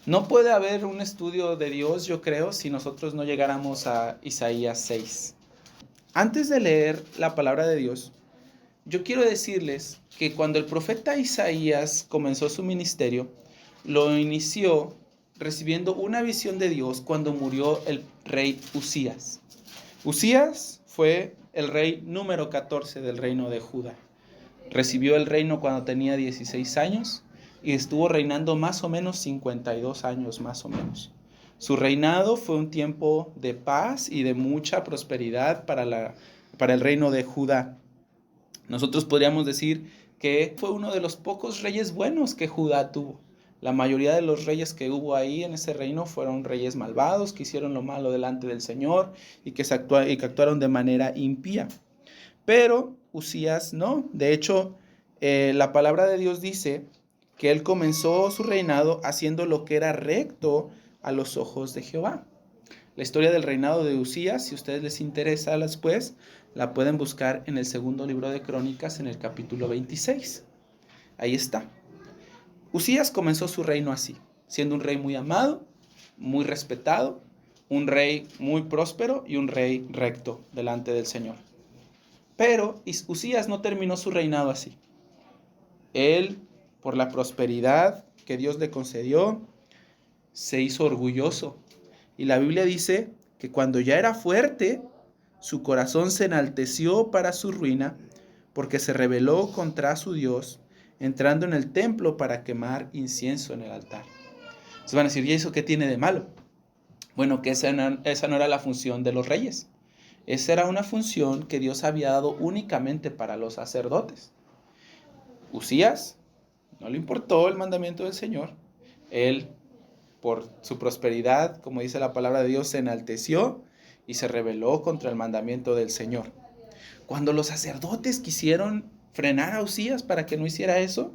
No puede haber un estudio de Dios, yo creo, si nosotros no llegáramos a Isaías 6. Antes de leer la palabra de Dios, yo quiero decirles que cuando el profeta Isaías comenzó su ministerio, lo inició recibiendo una visión de Dios cuando murió el rey Usías. Usías fue el rey número 14 del reino de Judá. Recibió el reino cuando tenía 16 años y estuvo reinando más o menos 52 años más o menos. Su reinado fue un tiempo de paz y de mucha prosperidad para el reino de Judá. Nosotros podríamos decir que fue uno de los pocos reyes buenos que Judá tuvo. La mayoría de los reyes que hubo ahí en ese reino fueron reyes malvados, que hicieron lo malo delante del Señor y que actuaron de manera impía. Pero Usías no. De hecho, la palabra de Dios dice que él comenzó su reinado haciendo lo que era recto a los ojos de Jehová. La historia del reinado de Usías, si a ustedes les interesa después, la pueden buscar en el segundo libro de Crónicas, en el capítulo 26. Ahí está. Usías comenzó su reino así, siendo un rey muy amado, muy respetado, un rey muy próspero y un rey recto delante del Señor. Pero Usías no terminó su reinado así. Él, por la prosperidad que Dios le concedió, se hizo orgulloso. Y la Biblia dice que cuando ya era fuerte, su corazón se enalteció para su ruina, porque se rebeló contra su Dios, entrando en el templo para quemar incienso en el altar. Se van a decir, ¿y eso qué tiene de malo? Bueno, que esa no era la función de los reyes. Esa era una función que Dios había dado únicamente para los sacerdotes. Usías no le importó el mandamiento del Señor. Él, por su prosperidad, como dice la palabra de Dios, se enalteció y se rebeló contra el mandamiento del Señor. Cuando los sacerdotes quisieron frenar a Usías para que no hiciera eso,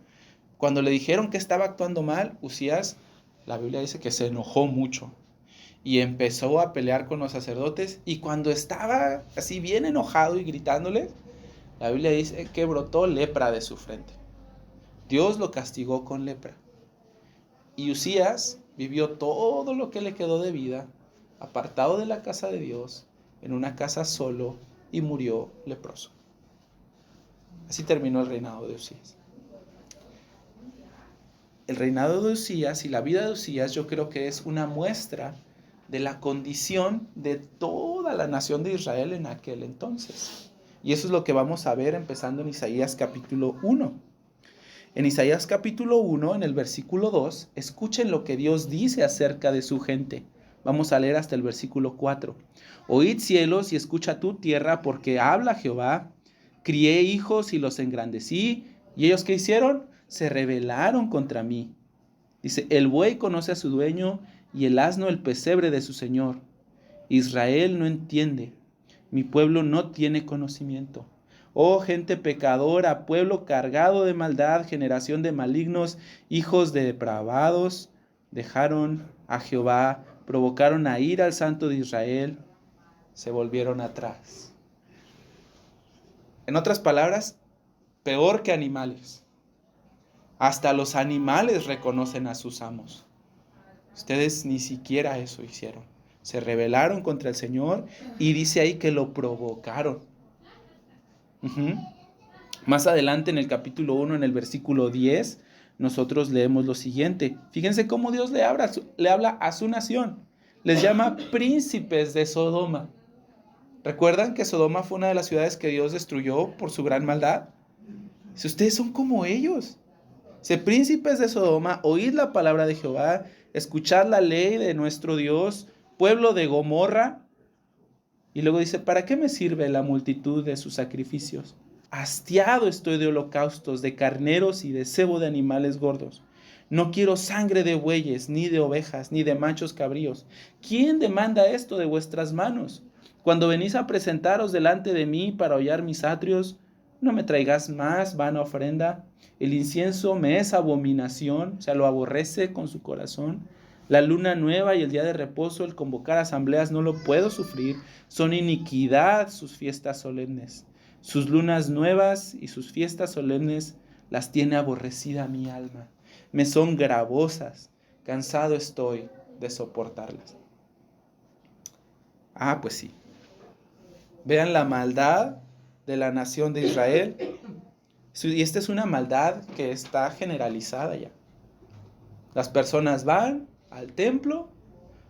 cuando le dijeron que estaba actuando mal, Usías, la Biblia dice que se enojó mucho y empezó a pelear con los sacerdotes, y cuando estaba así bien enojado y gritándoles, la Biblia dice que brotó lepra de su frente. Dios lo castigó con lepra. Y Usías vivió todo lo que le quedó de vida, apartado de la casa de Dios, en una casa solo, y murió leproso. Así terminó el reinado de Usías. El reinado de Usías y la vida de Usías, yo creo que es una muestra de la condición de toda la nación de Israel en aquel entonces. Y eso es lo que vamos a ver empezando en Isaías capítulo 1. En Isaías capítulo 1, en el versículo 2, escuchen lo que Dios dice acerca de su gente. Vamos a leer hasta el versículo 4. Oíd cielos y escucha tu tierra, porque habla Jehová. Crié hijos y los engrandecí. ¿Y ellos qué hicieron? Se rebelaron contra mí. Dice, el buey conoce a su dueño y el asno el pesebre de su señor. Israel no entiende. Mi pueblo no tiene conocimiento. Oh gente pecadora, pueblo cargado de maldad, generación de malignos, hijos de depravados, dejaron a Jehová, provocaron a ira al Santo de Israel, se volvieron atrás. En otras palabras, peor que animales. Hasta los animales reconocen a sus amos. Ustedes ni siquiera eso hicieron. Se rebelaron contra el Señor y dice ahí que lo provocaron. Más adelante en el capítulo 1, en el versículo 10, nosotros leemos lo siguiente. Fíjense cómo Dios le habla a su nación. Les llama príncipes de Sodoma. ¿Recuerdan que Sodoma fue una de las ciudades que Dios destruyó por su gran maldad? Si ustedes son como ellos. Sé príncipes de Sodoma, oíd la palabra de Jehová, escuchad la ley de nuestro Dios, pueblo de Gomorra. Y luego dice, ¿para qué me sirve la multitud de sus sacrificios? Hastiado estoy de holocaustos, de carneros y de cebo de animales gordos. No quiero sangre de bueyes, ni de ovejas, ni de machos cabríos. ¿Quién demanda esto de vuestras manos? Cuando venís a presentaros delante de mí para hollar mis atrios, no me traigas más vana ofrenda. El incienso me es abominación, o sea, lo aborrece con su corazón. La luna nueva y el día de reposo, el convocar asambleas, no lo puedo sufrir. Son iniquidad sus fiestas solemnes. Sus lunas nuevas y sus fiestas solemnes las tiene aborrecida mi alma. Me son gravosas. cansado estoy de soportarlas. Ah, pues sí. Vean la maldad de la nación de Israel. Y esta es una maldad que está generalizada ya. Las personas van al templo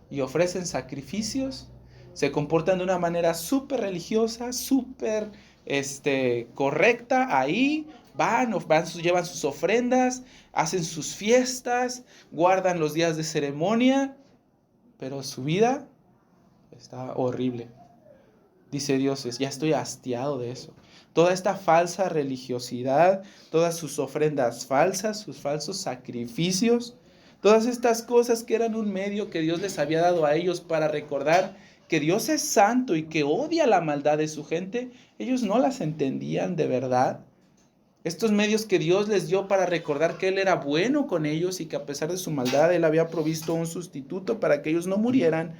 y ofrecen sacrificios, se comportan de una manera súper religiosa, súper correcta ahí, llevan sus ofrendas, hacen sus fiestas, guardan los días de ceremonia, pero su vida está horrible. Dice Dios, ya estoy hastiado de eso. Toda esta falsa religiosidad, todas sus ofrendas falsas, sus falsos sacrificios, todas estas cosas que eran un medio que Dios les había dado a ellos para recordar que Dios es santo y que odia la maldad de su gente, ellos no las entendían de verdad. Estos medios que Dios les dio para recordar que Él era bueno con ellos y que a pesar de su maldad Él había provisto un sustituto para que ellos no murieran.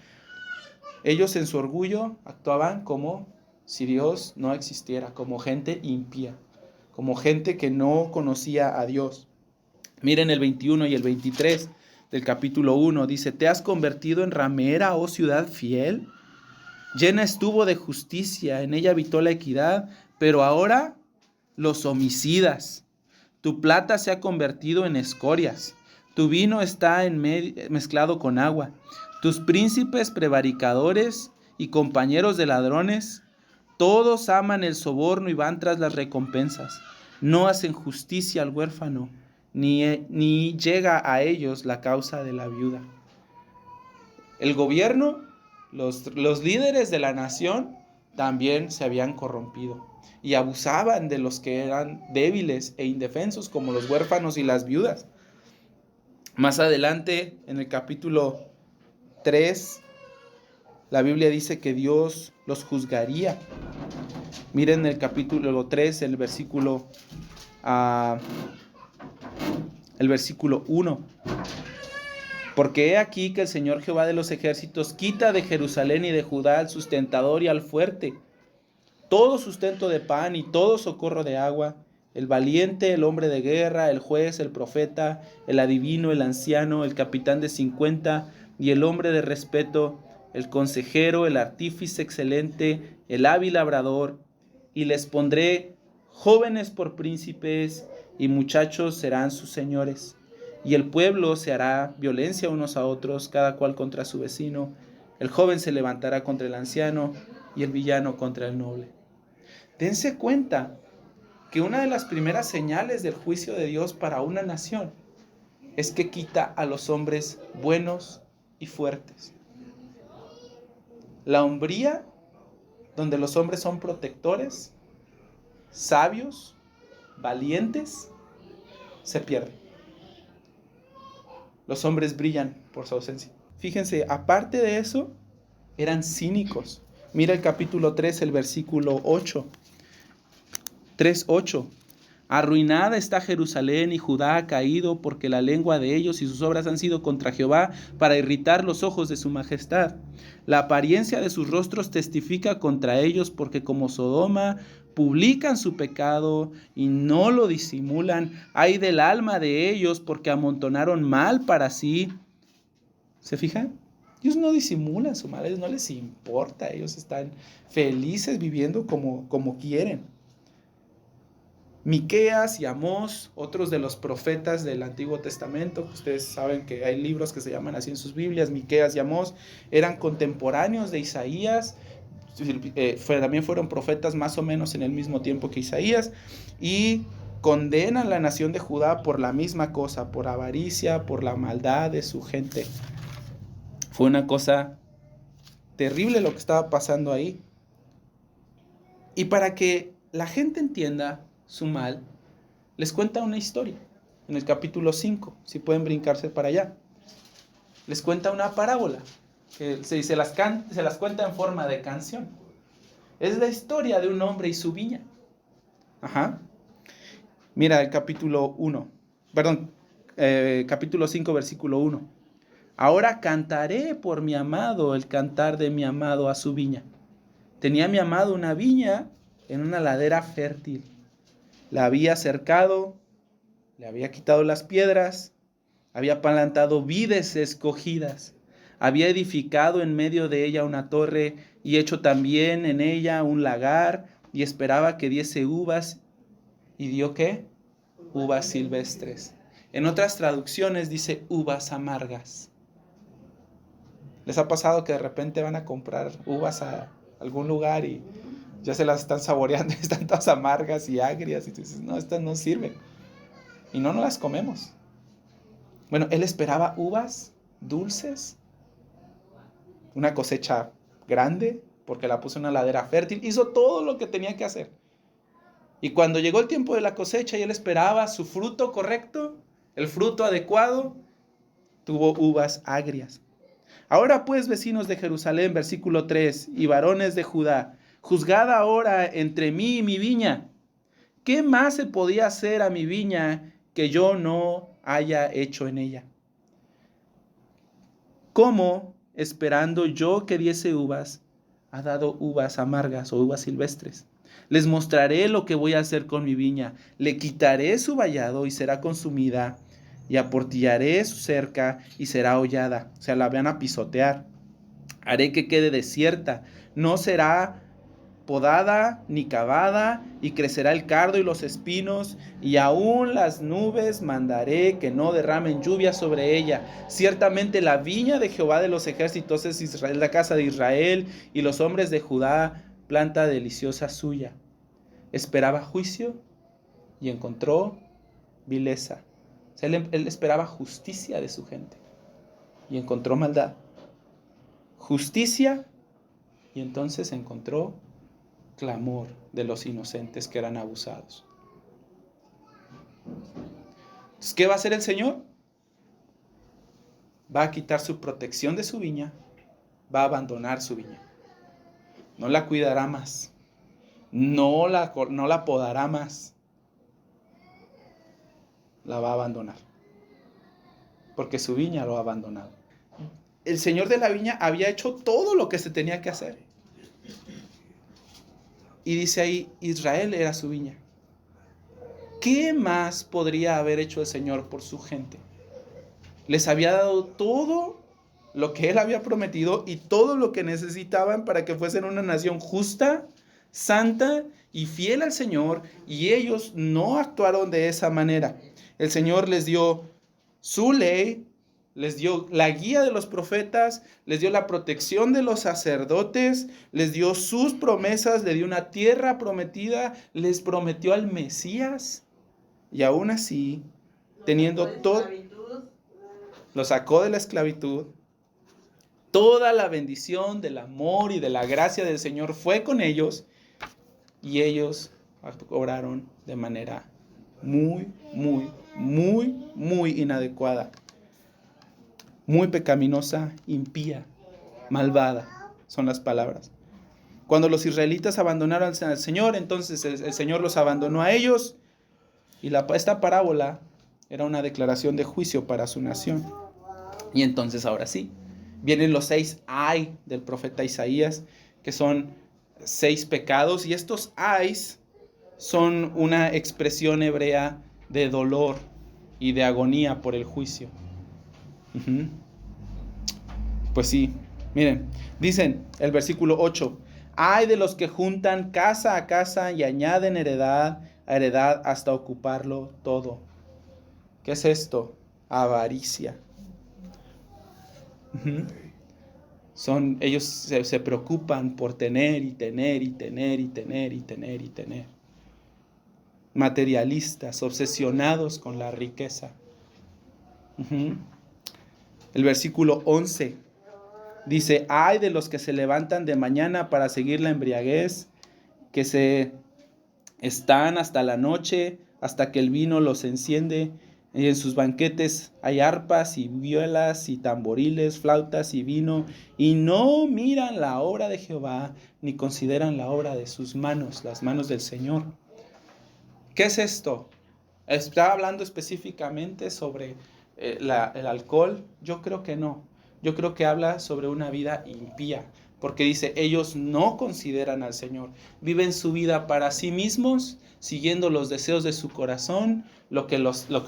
Ellos en su orgullo actuaban como si Dios no existiera, como gente impía, como gente que no conocía a Dios. Miren el 21 y el 23 del capítulo 1, dice, ¿te has convertido en ramera, oh ciudad fiel? Llena estuvo de justicia, en ella habitó la equidad, pero ahora los homicidas. Tu plata se ha convertido en escorias, tu vino está mezclado con agua. Tus príncipes prevaricadores y compañeros de ladrones, todos aman el soborno y van tras las recompensas. No hacen justicia al huérfano, ni llega a ellos la causa de la viuda. El gobierno, los líderes de la nación también se habían corrompido y abusaban de los que eran débiles e indefensos, como los huérfanos y las viudas. Más adelante, en el capítulo 3, la Biblia dice que Dios los juzgaría. Miren el capítulo 3, el versículo 1. Porque he aquí que el Señor Jehová de los ejércitos quita de Jerusalén y de Judá al sustentador y al fuerte, todo sustento de pan y todo socorro de agua, el valiente, el hombre de guerra, el juez, el profeta, el adivino, el anciano, el capitán de 50 y el hombre de respeto, el consejero, el artífice excelente, el hábil labrador, y les pondré jóvenes por príncipes y muchachos serán sus señores. Y el pueblo se hará violencia unos a otros, cada cual contra su vecino. El joven se levantará contra el anciano y el villano contra el noble. Dense cuenta que una de las primeras señales del juicio de Dios para una nación es que quita a los hombres buenos y fuertes. La hombría, donde los hombres son protectores, sabios, valientes, se pierde. Los hombres brillan por su ausencia. Fíjense, aparte de eso, eran cínicos. Mira el capítulo 3, el versículo 8. 3:8. Arruinada está Jerusalén y Judá ha caído porque la lengua de ellos y sus obras han sido contra Jehová para irritar los ojos de su majestad. La apariencia de sus rostros testifica contra ellos porque como Sodoma publican su pecado y no lo disimulan. Ay del alma de ellos porque amontonaron mal para sí. ¿Se fijan? Ellos no disimulan su mal, a ellos no les importa, ellos están felices viviendo como quieren. Miqueas y Amós, otros de los profetas del Antiguo Testamento, ustedes saben que hay libros que se llaman así en sus Biblias, Miqueas y Amós, eran contemporáneos de Isaías, también fueron profetas más o menos en el mismo tiempo que Isaías, y condenan la nación de Judá por la misma cosa, por avaricia, por la maldad de su gente. Fue una cosa terrible lo que estaba pasando ahí. Y para que la gente entienda su mal, les cuenta una historia. En el capítulo 5, si pueden brincarse para allá, les cuenta una parábola que se las cuenta en forma de canción. Es la historia de un hombre y su viña. Mira el capítulo 5, versículo 1. Ahora cantaré por mi amado el cantar de mi amado a su viña. Tenía mi amado una viña en una ladera fértil. La había cercado, le había quitado las piedras, había plantado vides escogidas, había edificado en medio de ella una torre y hecho también en ella un lagar, y esperaba que diese uvas. ¿Y dio qué? Uvas silvestres. En otras traducciones dice uvas amargas. ¿Les ha pasado que de repente van a comprar uvas a algún lugar y ya se las están saboreando, están todas amargas y agrias, y tú dices, no, estas no sirven? Y no las comemos. Bueno, él esperaba uvas dulces, una cosecha grande, porque la puso en una ladera fértil, hizo todo lo que tenía que hacer. Y cuando llegó el tiempo de la cosecha y él esperaba su fruto correcto, el fruto adecuado, tuvo uvas agrias. Ahora pues, vecinos de Jerusalén, versículo 3, y varones de Judá, juzgad ahora entre mí y mi viña. ¿Qué más se podía hacer a mi viña que yo no haya hecho en ella? ¿Cómo, esperando yo que diese uvas, ha dado uvas amargas o uvas silvestres? Les mostraré lo que voy a hacer con mi viña. Le quitaré su vallado y será consumida, y aportillaré su cerca y será hollada. O sea, la van a pisotear. Haré que quede desierta. No será podada ni cavada, y crecerá el cardo y los espinos, y aún las nubes mandaré que no derramen lluvia sobre ella. Ciertamente la viña de Jehová de los ejércitos es Israel, la casa de Israel, y los hombres de Judá, planta deliciosa suya. Esperaba juicio y encontró vileza. O sea, él esperaba justicia de su gente y encontró maldad. Justicia, y entonces encontró clamor de los inocentes que eran abusados. Entonces, ¿qué va a hacer el Señor? Va a quitar su protección de su viña, va a abandonar su viña. No la cuidará más, no la podará más, la va a abandonar, porque su viña lo ha abandonado. El Señor de la viña había hecho todo lo que se tenía que hacer. Y dice ahí, Israel era su viña. ¿Qué más podría haber hecho el Señor por su gente? Les había dado todo lo que Él había prometido y todo lo que necesitaban para que fuesen una nación justa, santa y fiel al Señor, y ellos no actuaron de esa manera. El Señor les dio su ley, les dio la guía de los profetas, les dio la protección de los sacerdotes, les dio sus promesas, les dio una tierra prometida, les prometió al Mesías, y aún así, teniendo todo, lo sacó de la esclavitud. Toda la bendición del amor y de la gracia del Señor fue con ellos, y ellos obraron de manera muy inadecuada, muy pecaminosa, impía, malvada, son las palabras. Cuando los israelitas abandonaron al Señor, entonces el Señor los abandonó a ellos, y esta parábola era una declaración de juicio para su nación. Y entonces ahora sí, vienen los 6 ay del profeta Isaías, que son 6 pecados, y estos ayes son una expresión hebrea de dolor y de agonía por el juicio. Pues sí, miren, dicen el versículo 8, ay de los que juntan casa a casa y añaden heredad a heredad hasta ocuparlo todo. ¿Qué es esto? Avaricia. Ellos se preocupan por tener y tener y tener y tener y tener y tener. Materialistas, obsesionados con la riqueza. El versículo 11 dice, ay de los que se levantan de mañana para seguir la embriaguez, que se están hasta la noche, hasta que el vino los enciende. Y en sus banquetes hay arpas y violas y tamboriles, flautas y vino, y no miran la obra de Jehová, ni consideran la obra de sus manos, las manos del Señor. ¿Qué es esto? ¿Está hablando específicamente sobre el alcohol? Yo creo que no. Yo creo que habla sobre una vida impía, Porque dice, ellos no consideran al Señor, viven su vida para sí mismos, siguiendo los deseos de su corazón, lo que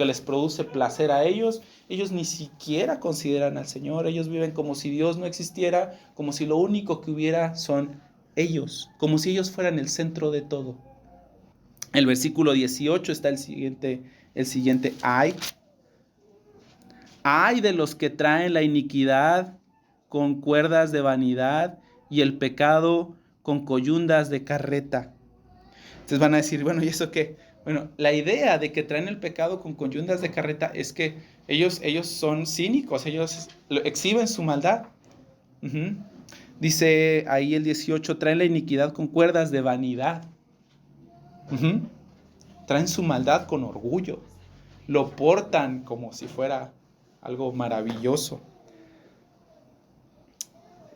les produce placer a ellos. Ellos ni siquiera consideran al Señor, ellos viven como si Dios no existiera, como si lo único que hubiera son ellos, como si ellos fueran el centro de todo. El versículo 18 está el siguiente ay de los que traen la iniquidad con cuerdas de vanidad y el pecado con coyundas de carreta. Entonces van a decir, bueno, ¿y eso qué? Bueno, la idea de que traen el pecado con coyundas de carreta es que ellos son cínicos, ellos exhiben su maldad. Dice ahí el 18, traen la iniquidad con cuerdas de vanidad. Traen su maldad con orgullo. Lo portan como si fuera algo maravilloso.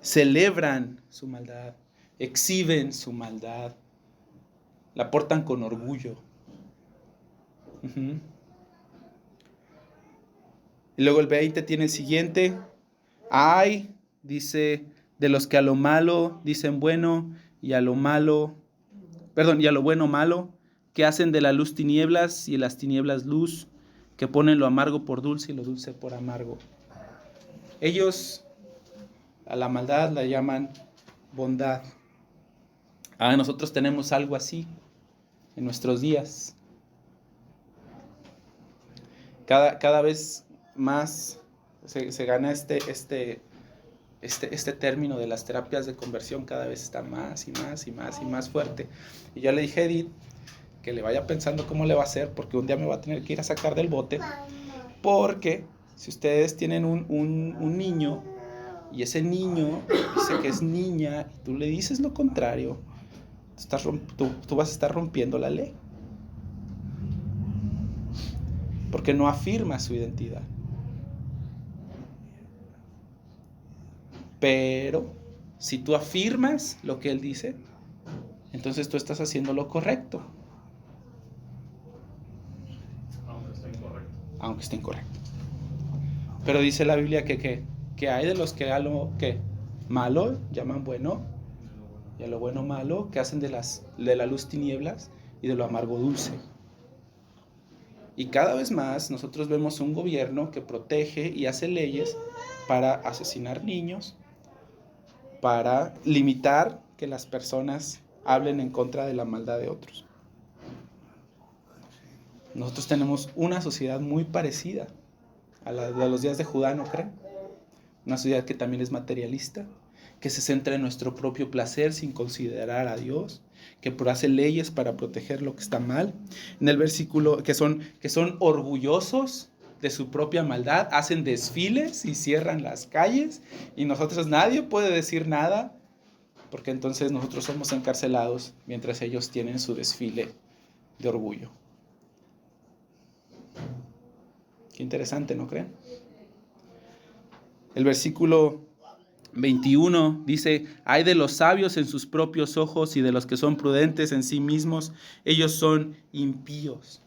Celebran su maldad, exhiben su maldad, la portan con orgullo. Y luego el 20 tiene el siguiente. Ay, dice, de los que a lo malo dicen bueno y a lo malo, y a lo bueno malo, que hacen de la luz tinieblas y de las tinieblas luz, que ponen lo amargo por dulce y lo dulce por amargo. Ellos a la maldad la llaman bondad. Nosotros tenemos algo así en nuestros días. Cada vez más se gana este término de las terapias de conversión, cada vez está más y más y más y más fuerte. Y yo le dije a Edith que le vaya pensando cómo le va a hacer, porque un día me va a tener que ir a sacar del bote, porque si ustedes tienen un niño y ese niño dice que es niña y tú le dices lo contrario, tú vas a estar rompiendo la ley, porque no afirma su identidad. Pero si tú afirmas lo que él dice, entonces tú estás haciendo lo correcto. Aunque esté incorrecto. Pero dice la Biblia que hay de los que a lo que malo llaman bueno, y a lo bueno malo, que hacen de la luz tinieblas y de lo amargo dulce. Y cada vez más nosotros vemos un gobierno que protege y hace leyes para asesinar niños, para limitar que las personas hablen en contra de la maldad de otros. Nosotros tenemos una sociedad muy parecida a la de los días de Judá, ¿no creen? Una sociedad que también es materialista, que se centra en nuestro propio placer sin considerar a Dios, que hace leyes para proteger lo que está mal. En el versículo, que son orgullosos de su propia maldad, hacen desfiles y cierran las calles, y nosotros nadie puede decir nada, porque entonces nosotros somos encarcelados mientras ellos tienen su desfile de orgullo. Qué interesante, ¿no creen? El versículo 21 dice, ay de los sabios en sus propios ojos y de los que son prudentes en sí mismos, ellos son impíos.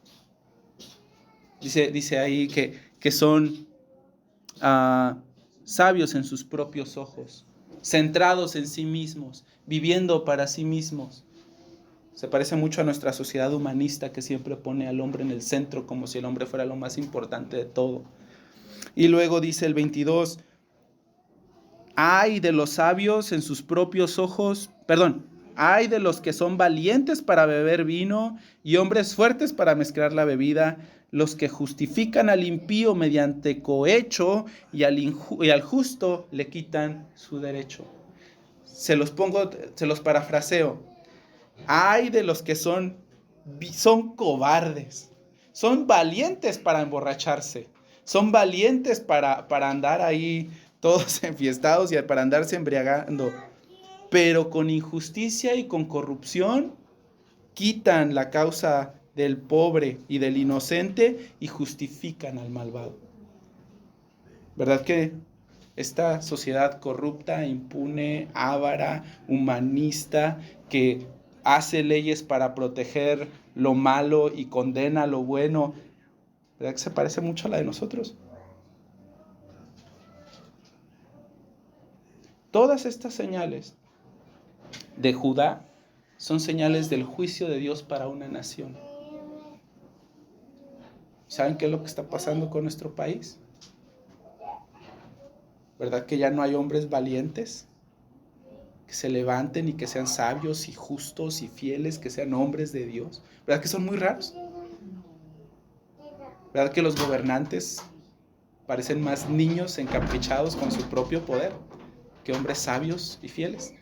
Dice ahí que son sabios en sus propios ojos, centrados en sí mismos, viviendo para sí mismos. Se parece mucho a nuestra sociedad humanista que siempre pone al hombre en el centro como si el hombre fuera lo más importante de todo. Y luego dice el 22, ay de los sabios en sus propios ojos, ay de los que son valientes para beber vino y hombres fuertes para mezclar la bebida, los que justifican al impío mediante cohecho y al justo le quitan su derecho. Se los parafraseo. Ay de los que son cobardes, son valientes para emborracharse, son valientes para andar ahí todos enfiestados y para andarse embriagando, pero con injusticia y con corrupción quitan la causa del pobre y del inocente y justifican al malvado. ¿Verdad que esta sociedad corrupta, impune, avara, humanista, que hace leyes para proteger lo malo y condena lo bueno, ¿verdad que se parece mucho a la de nosotros? Todas estas señales de Judá son señales del juicio de Dios para una nación. ¿Saben qué es lo que está pasando con nuestro país? ¿Verdad que ya no hay hombres valientes que se levanten y que sean sabios y justos y fieles, que sean hombres de Dios? ¿Verdad que son muy raros? ¿Verdad que los gobernantes parecen más niños encaprichados con su propio poder que hombres sabios y fieles?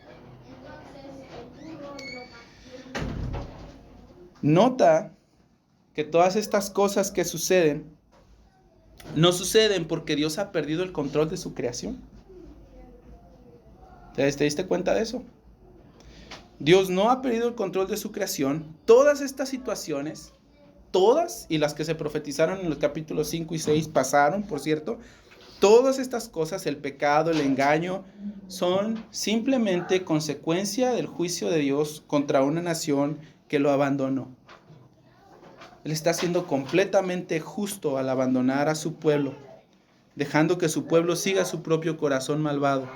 Nota que todas estas cosas que suceden no suceden porque Dios ha perdido el control de su creación. ¿Te diste cuenta de eso? Dios no ha perdido el control de su creación. Todas estas situaciones, todas, y las que se profetizaron en los capítulos 5 y 6 pasaron, por cierto, todas estas cosas, el pecado, el engaño, son simplemente consecuencia del juicio de Dios contra una nación que lo abandonó. Él está siendo completamente justo al abandonar a su pueblo, dejando que su pueblo siga su propio corazón malvado.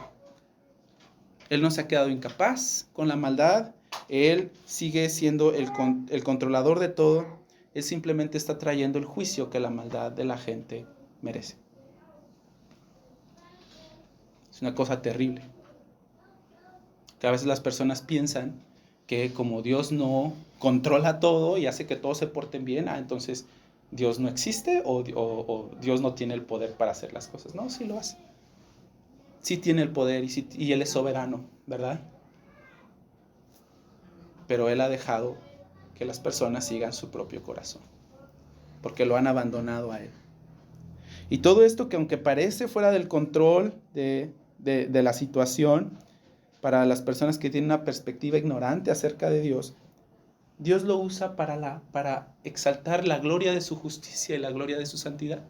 Él no se ha quedado incapaz con la maldad. Él sigue siendo el controlador de todo. Él simplemente está trayendo el juicio que la maldad de la gente merece. Es una cosa terrible. Que a veces las personas piensan que como Dios no controla todo y hace que todos se porten bien, entonces Dios no existe o Dios no tiene el poder para hacer las cosas. No, sí lo hace. Sí tiene el poder y Él es soberano, ¿verdad? Pero Él ha dejado que las personas sigan su propio corazón, porque lo han abandonado a Él. Y todo esto que aunque parece fuera del control de la situación, para las personas que tienen una perspectiva ignorante acerca de Dios, Dios lo usa para exaltar la gloria de su justicia y la gloria de su santidad.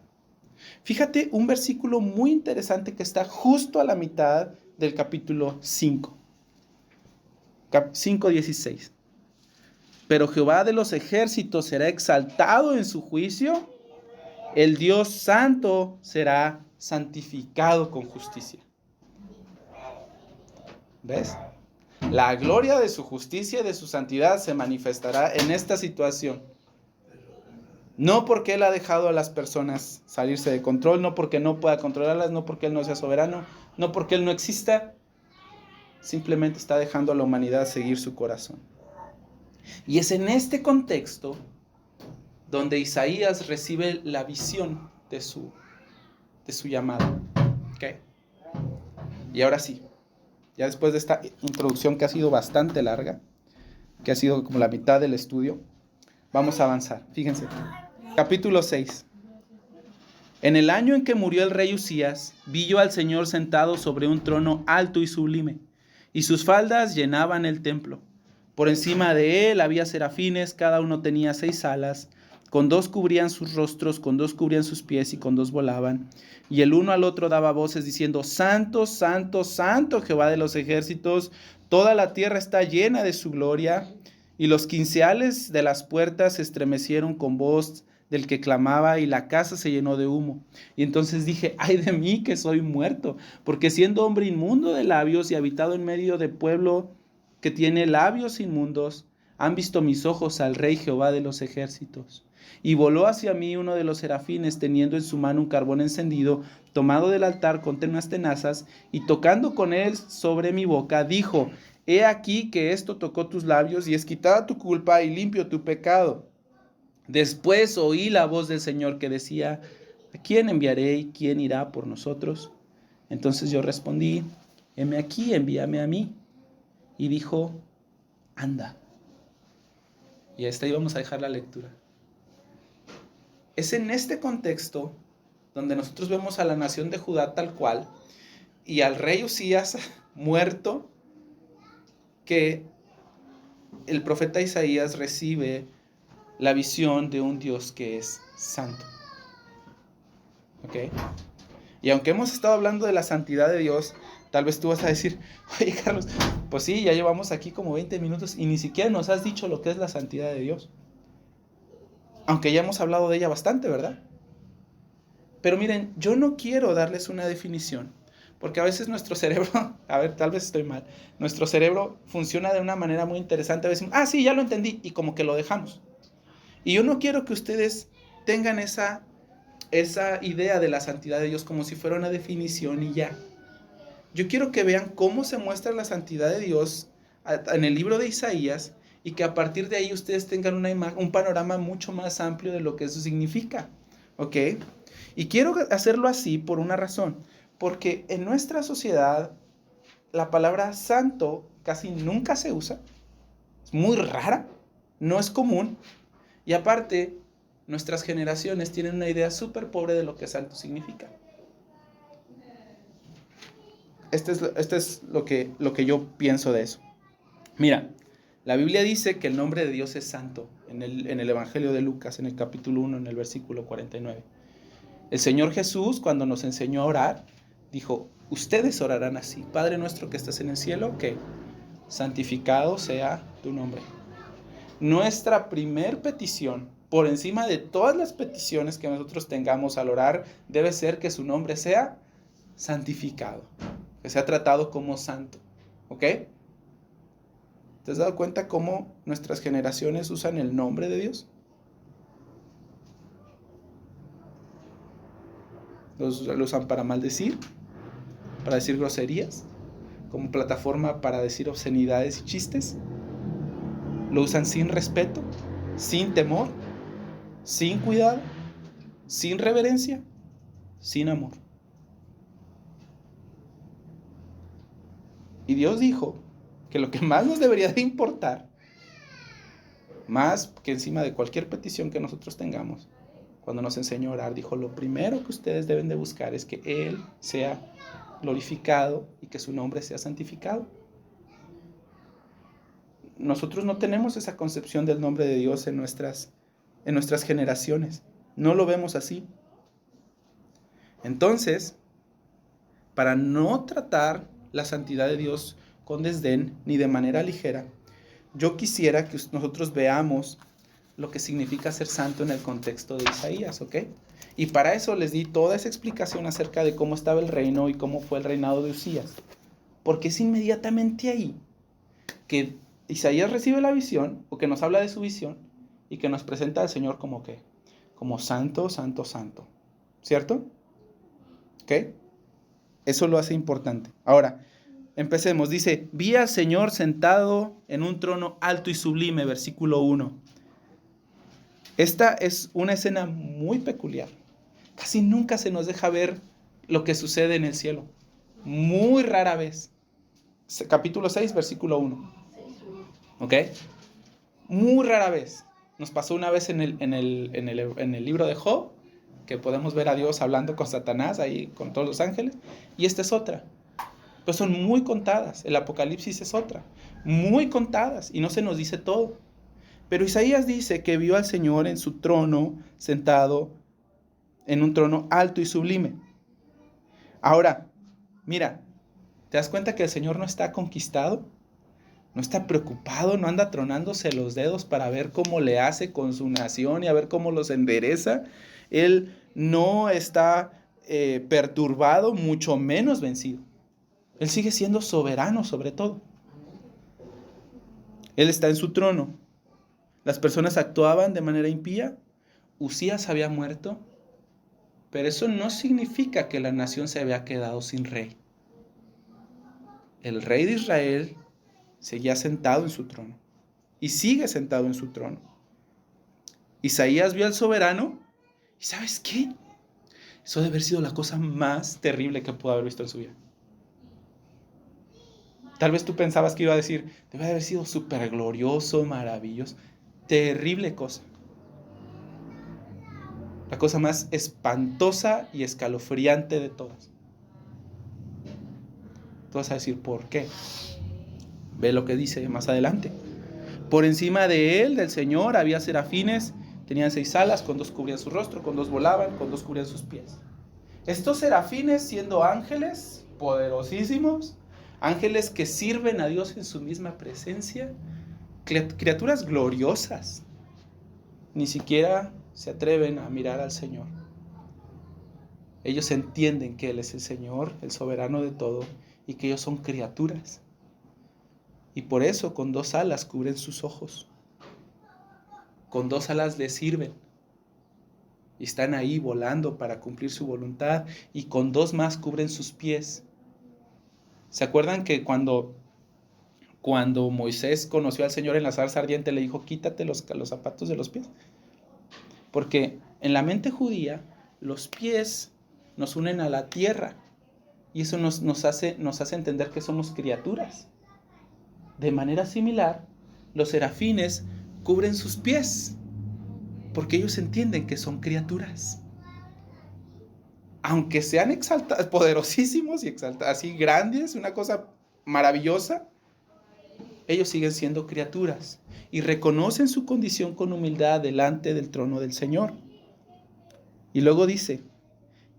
Fíjate un versículo muy interesante que está justo a la mitad del capítulo 5. 5:16. Pero Jehová de los ejércitos será exaltado en su juicio, el Dios santo será santificado con justicia. ¿Ves? La gloria de su justicia y de su santidad se manifestará en esta situación. No porque Él ha dejado a las personas salirse de control, no porque no pueda controlarlas, no porque Él no sea soberano, no porque Él no exista. Simplemente está dejando a la humanidad seguir su corazón. Y es en este contexto donde Isaías recibe la visión de su llamado. ¿Okay? Y ahora sí, ya después de esta introducción que ha sido bastante larga, que ha sido como la mitad del estudio, vamos a avanzar. Fíjense. Capítulo 6. En el año en que murió el rey Usías, vi yo al Señor sentado sobre un trono alto y sublime, y sus faldas llenaban el templo. Por encima de él había serafines, cada uno tenía 6 alas, con 2 cubrían sus rostros, con 2 cubrían sus pies y con 2 volaban. Y el uno al otro daba voces diciendo: Santo, santo, santo, Jehová de los ejércitos, toda la tierra está llena de su gloria. Y los quinceales de las puertas se estremecieron con voz del que clamaba, y la casa se llenó de humo. Y entonces dije: ay de mí, que soy muerto, porque siendo hombre inmundo de labios y habitado en medio de pueblo que tiene labios inmundos, han visto mis ojos al Rey Jehová de los ejércitos. Y voló hacia mí uno de los serafines, teniendo en su mano un carbón encendido, tomado del altar con unas tenazas, y tocando con él sobre mi boca, dijo: he aquí que esto tocó tus labios, y es quitada tu culpa y limpio tu pecado. Después oí la voz del Señor que decía: ¿a quién enviaré y quién irá por nosotros? Entonces yo respondí: heme aquí, envíame a mí. Y dijo: anda. Y hasta ahí vamos a dejar la lectura. Es en este contexto donde nosotros vemos a la nación de Judá tal cual y al rey Usías muerto, que el profeta Isaías recibe la visión de un Dios que es santo. ¿Ok? Y aunque hemos estado hablando de la santidad de Dios, tal vez tú vas a decir: oye Carlos, pues sí, ya llevamos aquí como 20 minutos y ni siquiera nos has dicho lo que es la santidad de Dios. Aunque ya hemos hablado de ella bastante, ¿verdad? Pero miren, yo no quiero darles una definición, Porque a veces nuestro cerebro, a ver, tal vez estoy mal, nuestro cerebro funciona de una manera muy interesante. A veces, sí, ya lo entendí, y como que lo dejamos. Y yo no quiero que ustedes tengan esa idea de la santidad de Dios como si fuera una definición y ya. Yo quiero que vean cómo se muestra la santidad de Dios en el libro de Isaías, y que a partir de ahí ustedes tengan un panorama mucho más amplio de lo que eso significa. ¿Ok? Y quiero hacerlo así por una razón. Porque en nuestra sociedad la palabra santo casi nunca se usa. Es muy rara. No es común. Y aparte, nuestras generaciones tienen una idea súper pobre de lo que santo significa. Este es lo que yo pienso de eso. Mira, la Biblia dice que el nombre de Dios es santo en el Evangelio de Lucas, en el capítulo 1, en el versículo 49. El Señor Jesús, cuando nos enseñó a orar, dijo, ustedes orarán así: Padre nuestro que estás en el cielo, que santificado sea tu nombre. Nuestra primer petición, por encima de todas las peticiones que nosotros tengamos al orar, debe ser que su nombre sea santificado, que sea tratado como santo. ¿Ok? ¿Te has dado cuenta cómo nuestras generaciones usan el nombre de Dios? Lo usan para maldecir, para decir groserías, como plataforma para decir obscenidades y chistes. Lo usan sin respeto, sin temor, sin cuidado, sin reverencia, sin amor. Y Dios dijo que lo que más nos debería de importar, más que encima de cualquier petición que nosotros tengamos, cuando nos enseñó a orar, dijo, lo primero que ustedes deben de buscar es que Él sea glorificado y que su nombre sea santificado. Nosotros no tenemos esa concepción del nombre de Dios en nuestras generaciones. No lo vemos así. Entonces, para no tratar la santidad de Dios con desdén ni de manera ligera, yo quisiera que nosotros veamos lo que significa ser santo en el contexto de Isaías, ¿ok? Y para eso les di toda esa explicación acerca de cómo estaba el reino y cómo fue el reinado de Usías. Porque es inmediatamente ahí que Isaías recibe la visión, o que nos habla de su visión, y que nos presenta al Señor como ¿qué? Como santo, santo, santo. ¿Cierto? ¿Ok? Eso lo hace importante. Ahora, empecemos. Dice, vi al Señor sentado en un trono alto y sublime, versículo 1. Esta es una escena muy peculiar. Casi nunca se nos deja ver lo que sucede en el cielo. Muy rara vez. Capítulo 6, versículo 1. ¿Ok? Muy rara vez. Nos pasó una vez en el libro de Job, que podemos ver a Dios hablando con Satanás, ahí con todos los ángeles. Y esta es otra. Pues son muy contadas. El Apocalipsis es otra. Muy contadas. Y no se nos dice todo. Pero Isaías dice que vio al Señor en su trono, sentado en un trono alto y sublime. Ahora, mira, ¿te das cuenta que el Señor no está conquistado? No está preocupado, no anda tronándose los dedos para ver cómo le hace con su nación y a ver cómo los endereza. Él no está perturbado, mucho menos vencido. Él sigue siendo soberano sobre todo. Él está en su trono. Las personas actuaban de manera impía. Usías había muerto. Pero eso no significa que la nación se había quedado sin rey. El rey de Israel seguía sentado en su trono. Y sigue sentado en su trono. Isaías vio al soberano. ¿Y sabes qué? Eso debe haber sido la cosa más terrible que pudo haber visto en su vida. Tal vez tú pensabas que iba a decir, debe haber sido súper glorioso, maravilloso. Terrible cosa. La cosa más espantosa y escalofriante de todas. Tú vas a decir, ¿por qué? Ve lo que dice más adelante. Por encima de él, del Señor, había serafines. Tenían 6 alas, con 2 cubrían su rostro, con 2 volaban, con 2 cubrían sus pies. Estos serafines, siendo ángeles poderosísimos, ángeles que sirven a Dios en su misma presencia, criaturas gloriosas, ni siquiera se atreven a mirar al Señor. Ellos entienden que Él es el Señor, el soberano de todo, y que ellos son criaturas. Y por eso con 2 alas cubren sus ojos. Con 2 alas les sirven. Y están ahí volando para cumplir su voluntad. Y con 2 más cubren sus pies. ¿Se acuerdan que cuando Moisés conoció al Señor en la zarza ardiente, le dijo, quítate los zapatos de los pies? Porque en la mente judía, los pies nos unen a la tierra. Y eso nos hace entender que somos criaturas. De manera similar, los serafines cubren sus pies, porque ellos entienden que son criaturas. Aunque sean exaltados, poderosísimos y exaltados, así grandes, una cosa maravillosa, ellos siguen siendo criaturas y reconocen su condición con humildad delante del trono del Señor. Y luego dice,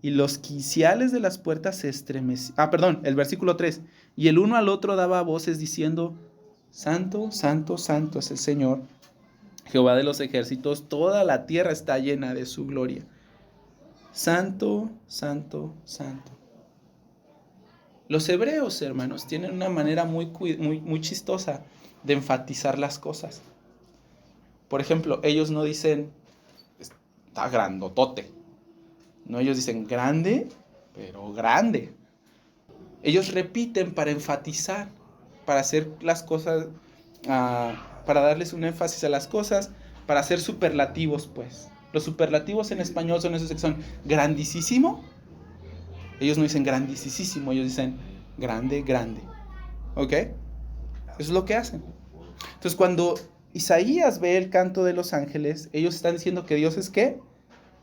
y los quiciales de las puertas se estremecían. El versículo 3. Y el uno al otro daba voces diciendo, Santo, santo, santo es el Señor, Jehová de los ejércitos, toda la tierra está llena de su gloria. Santo, santo, santo. Los hebreos, hermanos, tienen una manera muy chistosa de enfatizar las cosas. Por ejemplo, ellos no dicen, está grandotote. No, ellos dicen grande, pero grande. Ellos repiten para enfatizar, para hacer las cosas, para darles un énfasis a las cosas, para hacer superlativos, pues. Los superlativos en español son esos que son grandísimo. Ellos no dicen grandísimo, ellos dicen grande, grande. ¿Ok? Eso es lo que hacen. Entonces, cuando Isaías ve el canto de los ángeles, ellos están diciendo que Dios es ¿qué?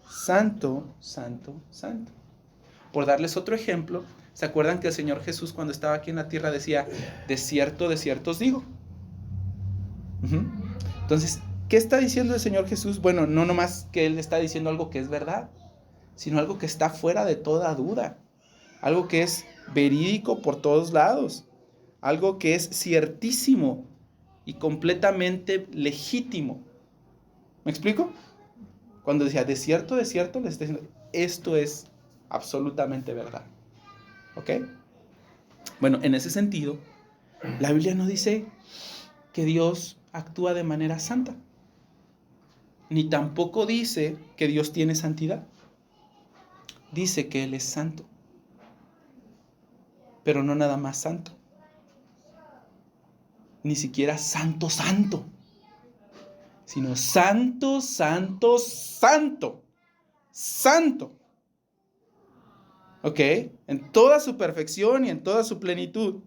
Santo, santo, santo. Por darles otro ejemplo, ¿se acuerdan que el Señor Jesús cuando estaba aquí en la tierra decía, de cierto os digo? Entonces, ¿qué está diciendo el Señor Jesús? Bueno, no nomás que Él está diciendo algo que es verdad, sino algo que está fuera de toda duda, algo que es verídico por todos lados, algo que es ciertísimo y completamente legítimo. ¿Me explico? Cuando decía, de cierto, les está diciendo, esto es absolutamente verdad. ¿Ok? Bueno, en ese sentido, la Biblia no dice que Dios actúa de manera santa, ni tampoco dice que Dios tiene santidad. Dice que Él es santo, pero no nada más santo, ni siquiera santo, santo, sino santo, santo, santo, santo. ¿Ok? En toda su perfección y en toda su plenitud.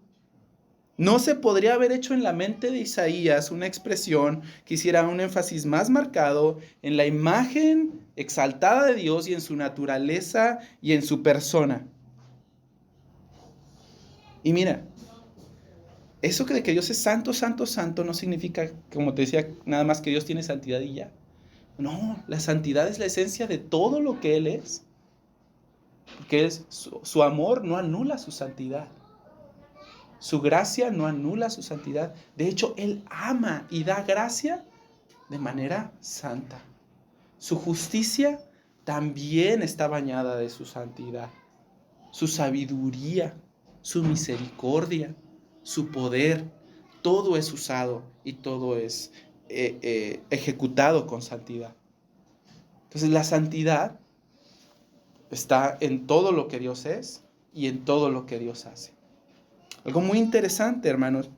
No se podría haber hecho en la mente de Isaías una expresión que hiciera un énfasis más marcado en la imagen exaltada de Dios y en su naturaleza y en su persona. Y mira, eso de que Dios es santo, santo, santo no significa, como te decía, nada más que Dios tiene santidad y ya. No, la santidad es la esencia de todo lo que Él es. Porque su amor no anula su santidad. Su gracia no anula su santidad. De hecho, Él ama y da gracia de manera santa. Su justicia también está bañada de su santidad. Su sabiduría, su misericordia, su poder, todo es usado y todo es ejecutado con santidad. Entonces la santidad está en todo lo que Dios es y en todo lo que Dios hace. Algo muy interesante, hermanos,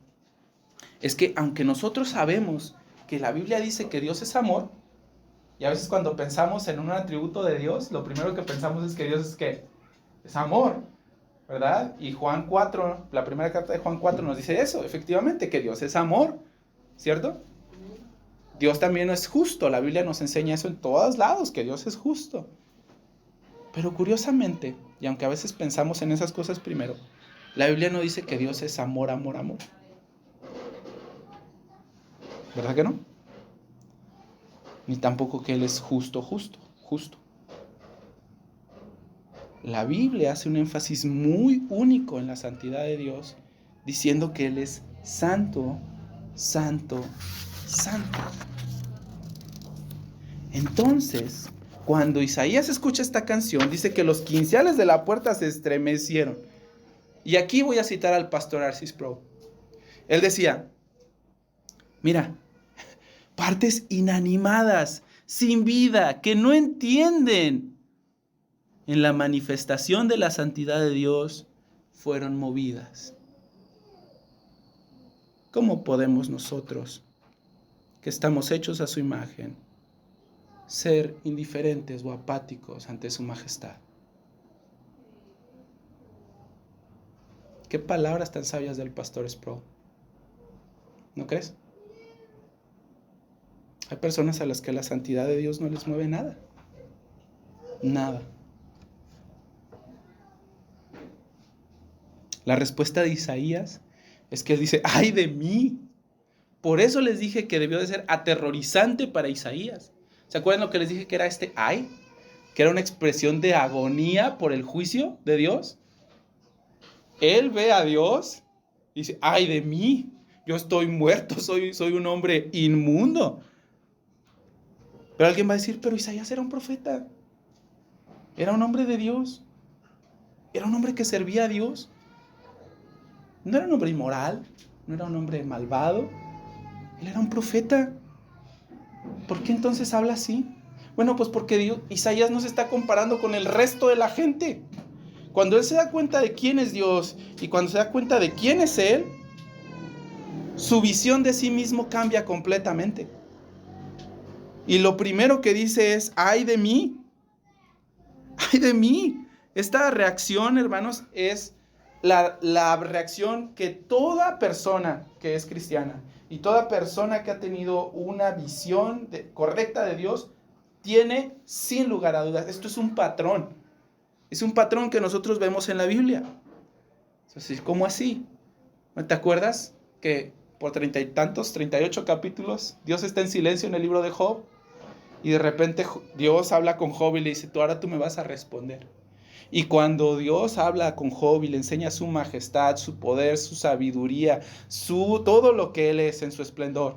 es que aunque nosotros sabemos que la Biblia dice que Dios es amor, y a veces cuando pensamos en un atributo de Dios, lo primero que pensamos es que Dios es ¿qué? Es amor, ¿verdad? Y Juan 4, la primera carta de Juan 4 nos dice eso, efectivamente, que Dios es amor, ¿cierto? Dios también es justo, la Biblia nos enseña eso en todos lados, que Dios es justo. Pero curiosamente, y aunque a veces pensamos en esas cosas primero, la Biblia no dice que Dios es amor, amor, amor. ¿Verdad que no? Ni tampoco que Él es justo, justo, justo. La Biblia hace un énfasis muy único en la santidad de Dios, diciendo que Él es santo, santo, santo. Entonces, Cuando Isaías escucha esta canción, dice que los quinceales de la puerta se estremecieron. Y aquí voy a citar al pastor Arcis Sproul. Él decía, mira, partes inanimadas, sin vida, que no entienden en la manifestación de la santidad de Dios, fueron movidas. ¿Cómo podemos nosotros, que estamos hechos a su imagen, ser indiferentes o apáticos ante su majestad? Qué palabras tan sabias del pastor Sproul. ¿No crees? Hay personas a las que la santidad de Dios no les mueve nada. Nada. La respuesta de Isaías es que él dice, ¡ay de mí! Por eso les dije que debió de ser aterrorizante para Isaías. ¿Se acuerdan lo que les dije que era este ay? Que era una expresión de agonía por el juicio de Dios. Él ve a Dios y dice, ¡ay de mí! Yo estoy muerto, soy un hombre inmundo. Pero alguien va a decir, pero Isaías era un profeta. Era un hombre de Dios. Era un hombre que servía a Dios. No era un hombre inmoral, no era un hombre malvado. Él era un profeta. ¿Por qué entonces habla así? Bueno, pues porque Isaías no se está comparando con el resto de la gente. Cuando él se da cuenta de quién es Dios y cuando se da cuenta de quién es él, su visión de sí mismo cambia completamente. Y lo primero que dice es, ¡ay de mí! ¡Ay de mí! Esta reacción, hermanos, es la reacción que toda persona que es cristiana y toda persona que ha tenido una visión correcta de Dios tiene sin lugar a dudas. Esto es un patrón. Es un patrón que nosotros vemos en la Biblia. ¿Cómo así? ¿Te acuerdas que por 30 y tantos, 38 capítulos, Dios está en silencio en el libro de Job? Y de repente Dios habla con Job y le dice, ahora tú me vas a responder. Y cuando Dios habla con Job y le enseña su majestad, su poder, su sabiduría, todo lo que Él es en su esplendor.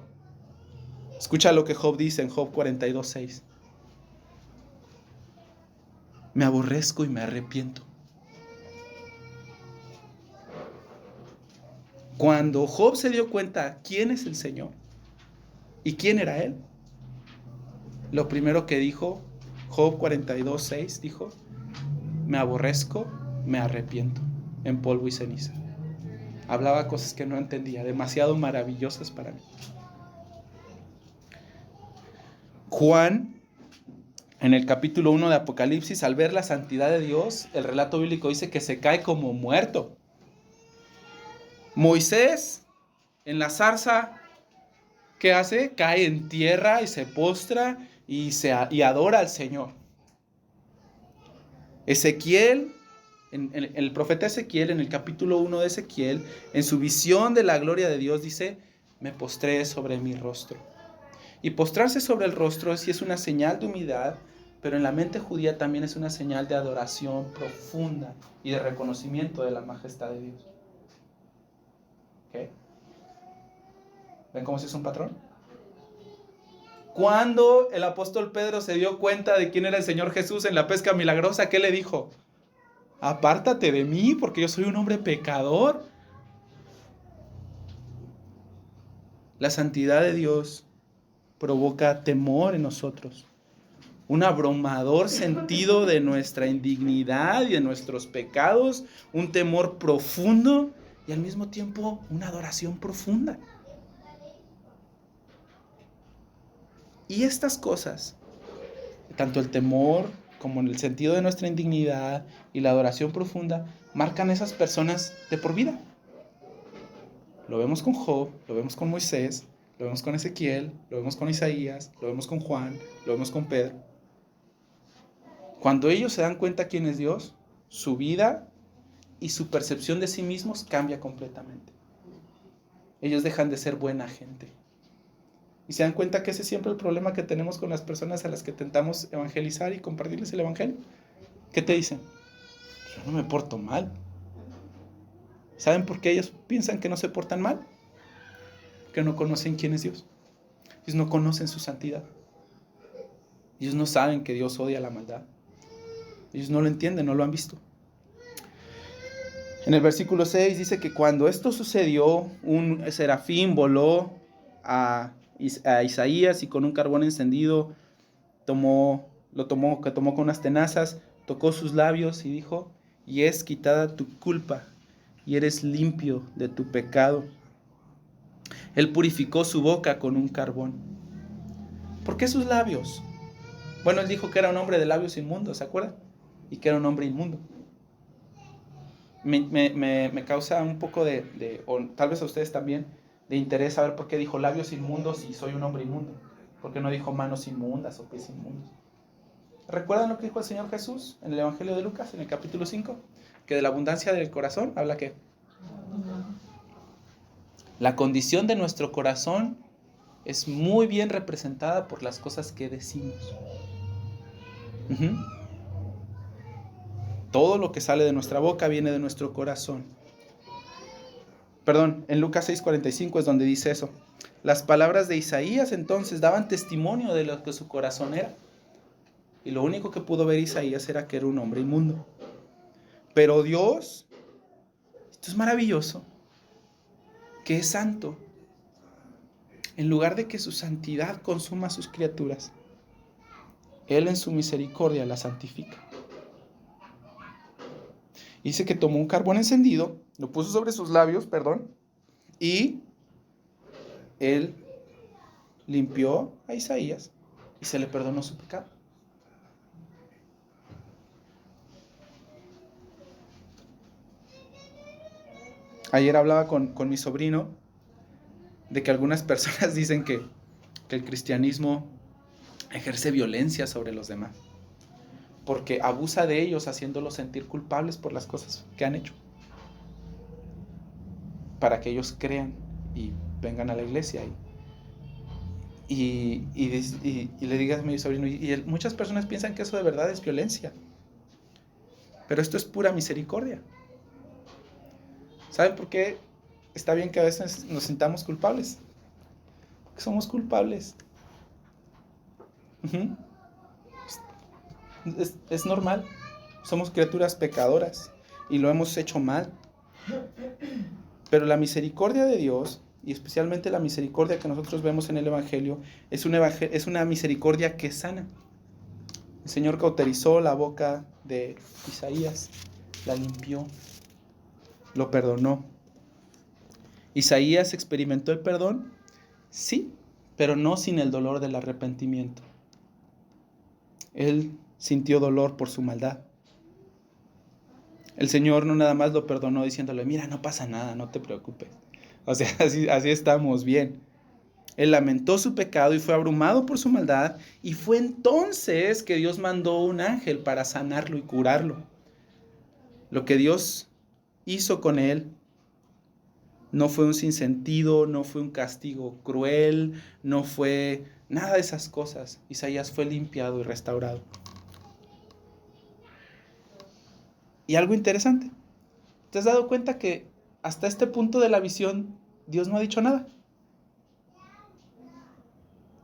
Escucha lo que Job dice en Job 42:6. Me aborrezco y me arrepiento. Cuando Job se dio cuenta quién es el Señor y quién era Él, lo primero que dijo, Job 42:6, dijo, me aborrezco, me arrepiento, en polvo y ceniza. Hablaba cosas que no entendía, demasiado maravillosas para mí. Juan, en el capítulo 1 de Apocalipsis, al ver la santidad de Dios, el relato bíblico dice que se cae como muerto. Moisés, en la zarza, ¿qué hace? Cae en tierra y se postra y adora al Señor. Ezequiel, el profeta Ezequiel, en el capítulo 1 de Ezequiel, en su visión de la gloria de Dios, dice, me postré sobre mi rostro. Y postrarse sobre el rostro sí es una señal de humildad, pero en la mente judía también es una señal de adoración profunda y de reconocimiento de la majestad de Dios. ¿Okay? ¿Ven cómo se es un patrón? Cuando el apóstol Pedro se dio cuenta de quién era el Señor Jesús en la pesca milagrosa, ¿qué le dijo? Apártate de mí porque yo soy un hombre pecador. La santidad de Dios provoca temor en nosotros. Un abrumador sentido de nuestra indignidad y de nuestros pecados. Un temor profundo y al mismo tiempo una adoración profunda. Y estas cosas, tanto el temor como en el sentido de nuestra indignidad y la adoración profunda, marcan a esas personas de por vida. Lo vemos con Job, lo vemos con Moisés, lo vemos con Ezequiel, lo vemos con Isaías, lo vemos con Juan, lo vemos con Pedro. Cuando ellos se dan cuenta quién es Dios, su vida y su percepción de sí mismos cambia completamente. Ellos dejan de ser buena gente. Y se dan cuenta que ese es siempre el problema que tenemos con las personas a las que tentamos evangelizar y compartirles el evangelio. ¿Qué te dicen? Yo no me porto mal. ¿Saben por qué ellos piensan que no se portan mal? Que no conocen quién es Dios. Ellos no conocen su santidad. Ellos no saben que Dios odia la maldad. Ellos no lo entienden, no lo han visto. En el versículo 6 dice que cuando esto sucedió, un serafín voló a Isaías y con un carbón encendido tomó con unas tenazas, tocó sus labios y dijo: y es quitada tu culpa y eres limpio de tu pecado. Él purificó su boca con un carbón. ¿Por qué sus labios? Bueno, él dijo que era un hombre de labios inmundos, ¿se acuerdan? Y que era un hombre inmundo. Me causa un poco o tal vez a ustedes también, de interés saber por qué dijo labios inmundos y soy un hombre inmundo. ¿Por qué no dijo manos inmundas o pies inmundos? ¿Recuerdan lo que dijo el Señor Jesús en el Evangelio de Lucas, en el capítulo 5? Que de la abundancia del corazón habla ¿qué? La condición de nuestro corazón es muy bien representada por las cosas que decimos. Todo lo que sale de nuestra boca viene de nuestro corazón. Perdón, en Lucas 6:45 es donde dice eso. Las palabras de Isaías entonces daban testimonio de lo que su corazón era. Y lo único que pudo ver Isaías era que era un hombre inmundo. Pero Dios, esto es maravilloso, que es santo, en lugar de que su santidad consuma a sus criaturas, Él en su misericordia la santifica. Dice que tomó un carbón encendido, lo puso sobre sus labios, y Él limpió a Isaías y se le perdonó su pecado. Ayer hablaba con mi sobrino de que algunas personas dicen que el cristianismo ejerce violencia sobre los demás, porque abusa de ellos haciéndolos sentir culpables por las cosas que han hecho, para que ellos crean y vengan a la iglesia y le digas a mi sobrino, muchas personas piensan que eso de verdad es violencia, pero esto es pura misericordia. ¿Saben por qué está bien que a veces nos sintamos culpables? Porque somos culpables. Es normal. Somos criaturas pecadoras y lo hemos hecho mal. Pero la misericordia de Dios, y especialmente la misericordia que nosotros vemos en el Evangelio, es una misericordia que sana. El Señor cauterizó la boca de Isaías, la limpió, lo perdonó. ¿Isaías experimentó el perdón? Sí, pero no sin el dolor del arrepentimiento. Él sintió dolor por su maldad. El Señor no nada más lo perdonó diciéndole: mira, no pasa nada, no te preocupes. O sea, así estamos bien. Él lamentó su pecado y fue abrumado por su maldad, y fue entonces que Dios mandó un ángel para sanarlo y curarlo. Lo que Dios hizo con él no fue un sinsentido, no fue un castigo cruel, no fue nada de esas cosas. Isaías fue limpiado y restaurado. Y algo interesante, ¿te has dado cuenta que hasta este punto de la visión Dios no ha dicho nada?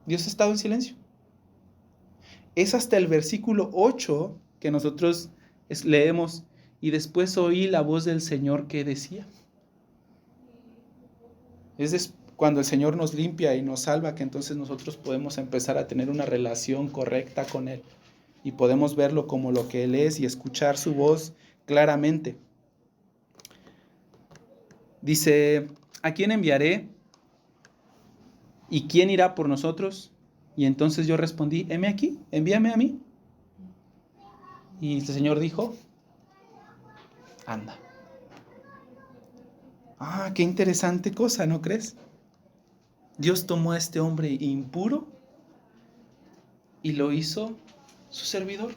Dios ha estado en silencio. Es hasta el versículo 8 que nosotros leemos: y después oí la voz del Señor que decía. Es cuando el Señor nos limpia y nos salva que entonces nosotros podemos empezar a tener una relación correcta con Él y podemos verlo como lo que Él es y escuchar su voz claramente. Dice: ¿a quién enviaré? ¿Y quién irá por nosotros? Y entonces yo respondí: heme aquí, envíame a mí. Y el Señor dijo: anda. Qué interesante cosa, ¿no crees? Dios tomó a este hombre impuro y lo hizo su servidor.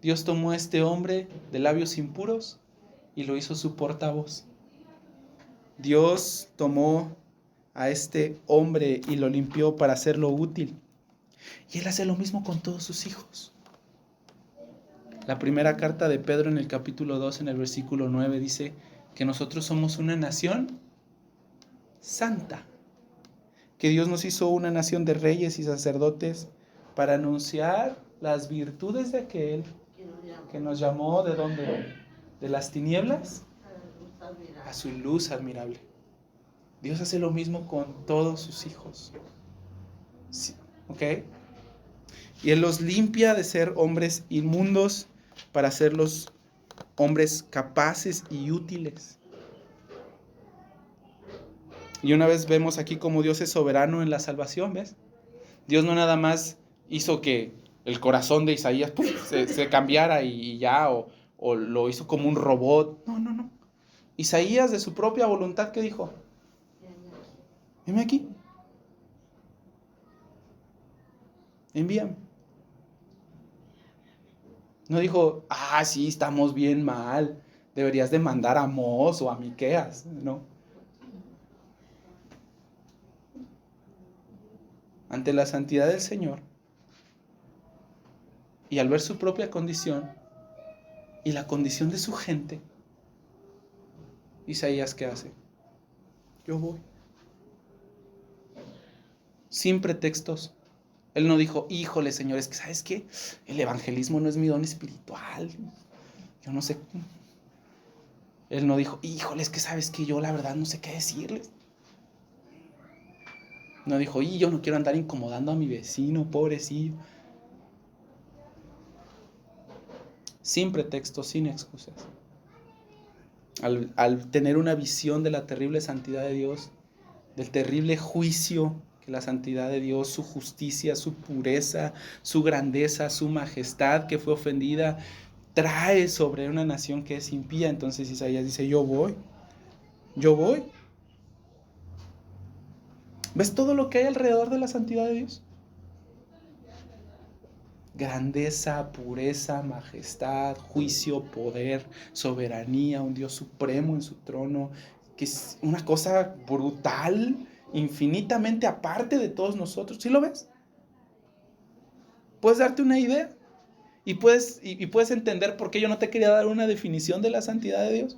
Dios tomó a este hombre de labios impuros y lo hizo su portavoz. Dios tomó a este hombre y lo limpió para hacerlo útil. Y Él hace lo mismo con todos sus hijos. La primera carta de Pedro en el capítulo 2, en el versículo 9, dice que nosotros somos una nación santa. Que Dios nos hizo una nación de reyes y sacerdotes para anunciar las virtudes de aquel que nos llamó ¿de dónde? De las tinieblas a su luz admirable. Dios hace lo mismo con todos sus hijos. Sí, ¿ok? Y Él los limpia de ser hombres inmundos para hacerlos hombres capaces y útiles. Y una vez vemos aquí como Dios es soberano en la salvación, ¿ves? Dios no nada más hizo que el corazón de Isaías se cambiara y ya, o lo hizo como un robot. No. Isaías de su propia voluntad, ¿qué dijo? Heme aquí. Envíame. No dijo, sí, estamos bien mal, deberías de mandar a Amós o a Miqueas. No. Ante la santidad del Señor y al ver su propia condición y la condición de su gente, Isaías, ¿qué hace? Yo voy. Sin pretextos. Él no dijo, híjole, Señor, es que ¿sabes qué? El evangelismo no es mi don espiritual. Yo no sé. Él no dijo, híjole, es que ¿sabes qué? Yo la verdad no sé qué decirles. No dijo, yo no quiero andar incomodando a mi vecino, pobrecillo. Sin pretextos, sin excusas. Al tener una visión de la terrible santidad de Dios, del terrible juicio que la santidad de Dios, su justicia, su pureza, su grandeza, su majestad que fue ofendida, trae sobre una nación que es impía. Entonces Isaías dice, yo voy. ¿Ves todo lo que hay alrededor de la santidad de Dios? Grandeza, pureza, majestad, juicio, poder, soberanía, un Dios supremo en su trono, que es una cosa brutal, infinitamente aparte de todos nosotros. ¿Sí lo ves? ¿Puedes darte una idea? ¿Y puedes entender por qué yo no te quería dar una definición de la santidad de Dios?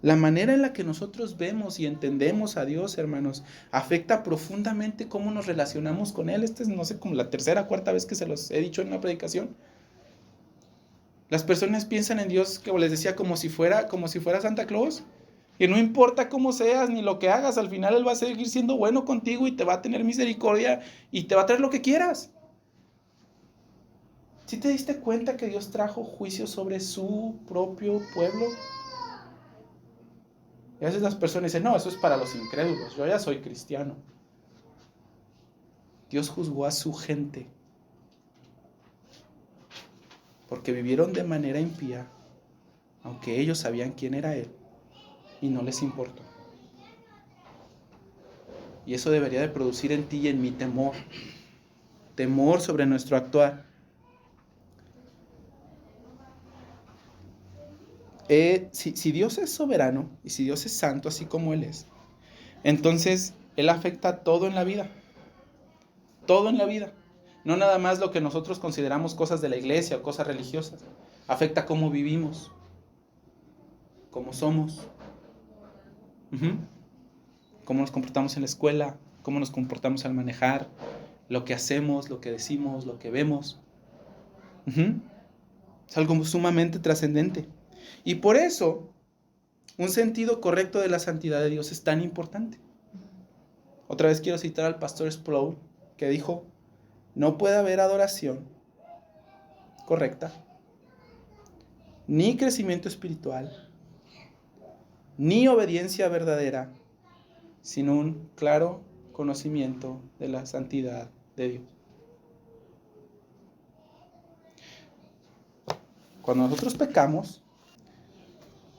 La manera en la que nosotros vemos y entendemos a Dios, hermanos, afecta profundamente cómo nos relacionamos con Él. Esta es, no sé, como la tercera o cuarta vez que se los he dicho en una predicación. Las personas piensan en Dios, como les decía, como si fuera Santa Claus. Que no importa cómo seas ni lo que hagas, al final Él va a seguir siendo bueno contigo y te va a tener misericordia y te va a traer lo que quieras. ¿Sí te diste cuenta que Dios trajo juicio sobre su propio pueblo? Y a veces las personas dicen, no, eso es para los incrédulos, yo ya soy cristiano. Dios juzgó a su gente porque vivieron de manera impía, aunque ellos sabían quién era Él, y no les importó. Y eso debería de producir en ti y en mí temor sobre nuestro actuar. Si Dios es soberano y si Dios es santo así como Él es, entonces Él afecta todo en la vida. Todo en la vida. No nada más lo que nosotros consideramos cosas de la iglesia o cosas religiosas. Afecta cómo vivimos, cómo somos, cómo nos comportamos en la escuela, cómo nos comportamos al manejar, lo que hacemos, lo que decimos, lo que vemos. Es algo sumamente trascendente. Y por eso, un sentido correcto de la santidad de Dios es tan importante. Otra vez quiero citar al pastor Sproul, que dijo, no puede haber adoración correcta, ni crecimiento espiritual, ni obediencia verdadera, sin un claro conocimiento de la santidad de Dios. Cuando nosotros pecamos,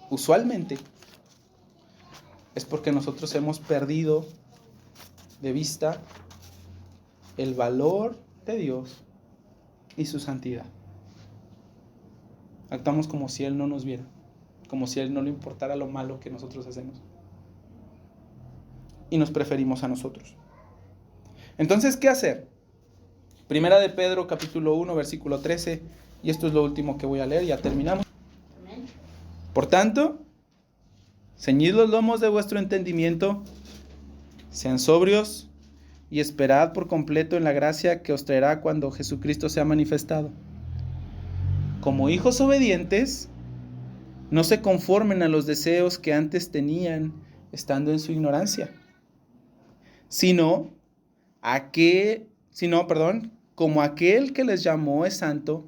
usualmente es porque nosotros hemos perdido de vista el valor de Dios y su santidad. Actuamos como si Él no nos viera, como si a Él no le importara lo malo que nosotros hacemos. Y nos preferimos a nosotros. Entonces, ¿qué hacer? Primera de Pedro, capítulo 1, versículo 13, y esto es lo último que voy a leer, ya terminamos. Por tanto, ceñid los lomos de vuestro entendimiento, sean sobrios y esperad por completo en la gracia que os traerá cuando Jesucristo sea manifestado. Como hijos obedientes, no se conformen a los deseos que antes tenían estando en su ignorancia, como aquel que les llamó es santo,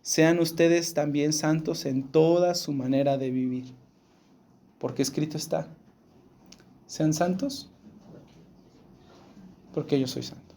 sean ustedes también santos en toda su manera de vivir. Porque escrito está, sean santos, porque yo soy santo.